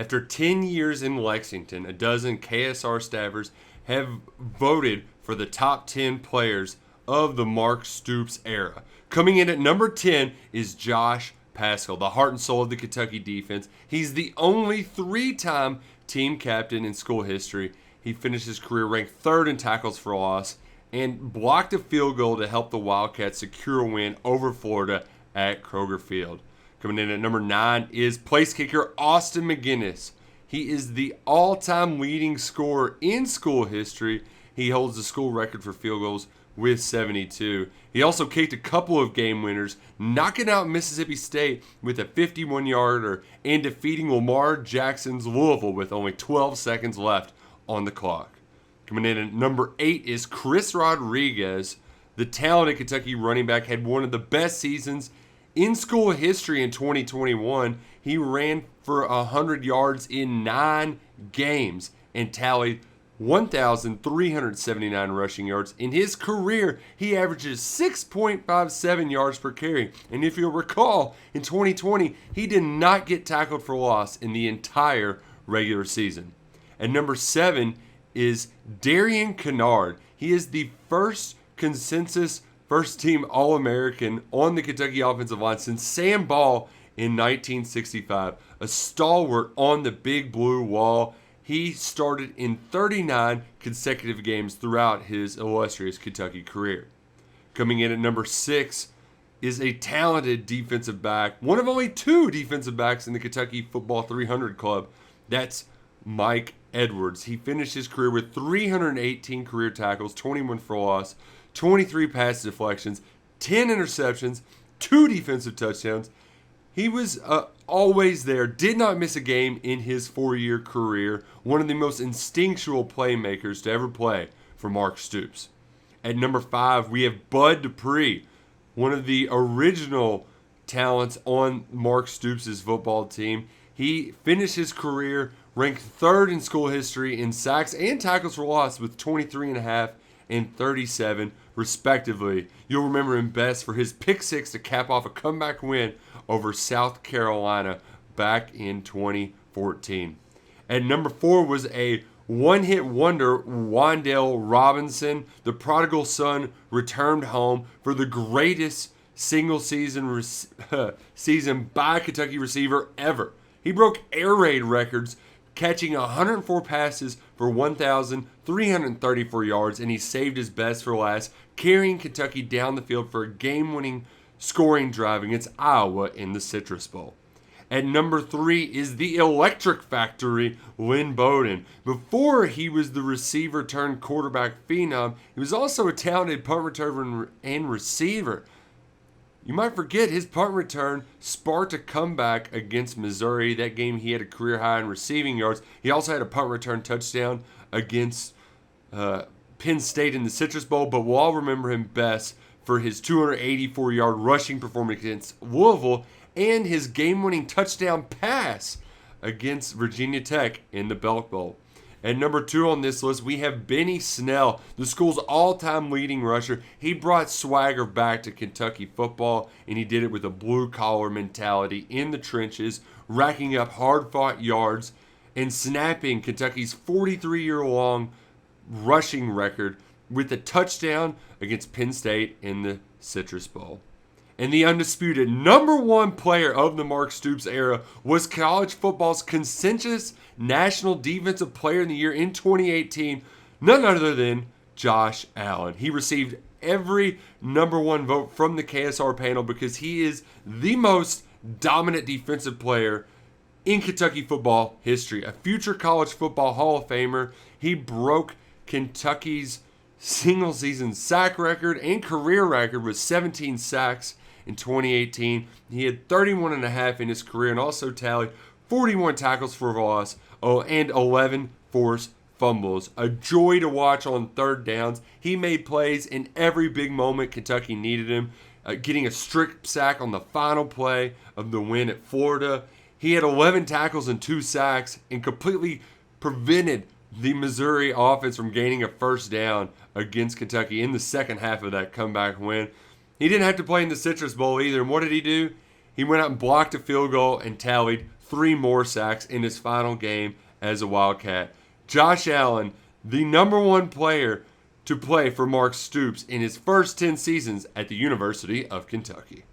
After 10 years in Lexington, a dozen KSR staffers have voted for the top 10 players of the Mark Stoops era. Coming in at number 10 is Josh Paschal, the heart and soul of the Kentucky defense. He's the only 3-time team captain in school history. He finished his career ranked third in tackles for loss and blocked a field goal to help the Wildcats secure a win over Florida at Kroger Field. Coming in at number 9 is place kicker Austin McGinnis. He is the all-time leading scorer in school history. He holds the school record for field goals with 72. He also kicked a couple of game winners, knocking out Mississippi State with a 51-yarder and defeating Lamar Jackson's Louisville with only 12 seconds left on the clock. Coming in at number 8 is Chris Rodriguez. The talented Kentucky running back had one of the best seasons in school history in 2021. He ran for 100 yards in 9 games and tallied 1,379 rushing yards. In his career, he averages 6.57 yards per carry. And if you'll recall, in 2020, he did not get tackled for loss in the entire regular season. At number 7 is Darian Kennard. He is the first consensus first-team All-American on the Kentucky offensive line since Sam Ball in 1965. A stalwart on the Big Blue Wall. He started in 39 consecutive games throughout his illustrious Kentucky career. Coming in at number 6 is a talented defensive back, one of only 2 defensive backs in the Kentucky Football 300 Club. That's Mike Edwards. He finished his career with 318 career tackles, 21 for loss, 23 pass deflections, 10 interceptions, 2 defensive touchdowns. He was always there, did not miss a game in his 4-year career. One of the most instinctual playmakers to ever play for Mark Stoops. At number 5, we have Bud Dupree, one of the original talents on Mark Stoops' football team. He finished his career ranked 3rd in school history in sacks and tackles for loss with 23.5 and 37, respectively. You'll remember him best for his pick 6 to cap off a comeback win over South Carolina back in 2014. At number 4 was a one-hit wonder, Wandell Robinson. The prodigal son returned home for the greatest single-season season by a Kentucky receiver ever. He broke air raid records, catching 104 passes for 1,334 yards, and he saved his best for last, carrying Kentucky down the field for a game-winning scoring drive against Iowa in the Citrus Bowl. At number 3 is the Electric Factory, Lynn Bowden. Before he was the receiver turned quarterback phenom, he was also a talented punt returner and receiver. You might forget his punt return sparked a comeback against Missouri. That game he had a career high in receiving yards. He also had a punt return touchdown against Penn State in the Citrus Bowl, but we'll all remember him best for his 284-yard rushing performance against Louisville and his game-winning touchdown pass against Virginia Tech in the Belk Bowl. At number 2 on this list, we have Benny Snell, the school's all-time leading rusher. He brought swagger back to Kentucky football, and he did it with a blue-collar mentality in the trenches, racking up hard-fought yards and snapping Kentucky's 43-year-long rushing record with a touchdown against Penn State in the Citrus Bowl. And the undisputed number 1 player of the Mark Stoops era was college football's consensus National Defensive Player of the Year in 2018, none other than Josh Allen. He received every number 1 vote from the KSR panel because he is the most dominant defensive player in Kentucky football history. A future college football Hall of Famer, he broke Kentucky's single-season sack record and career record with 17 sacks in 2018. He had 31.5 in his career and also tallied 41 tackles for loss and 11 forced fumbles. A joy to watch on 3rd downs. He made plays in every big moment Kentucky needed him, getting a strip sack on the final play of the win at Florida. He had 11 tackles and 2 sacks and completely prevented the Missouri offense from gaining a first down against Kentucky in the second half of that comeback win. He didn't have to play in the Citrus Bowl either. And what did he do? He went out and blocked a field goal and tallied 3 more sacks in his final game as a Wildcat. Josh Allen, the number 1 player to play for Mark Stoops in his first 10 seasons at the University of Kentucky.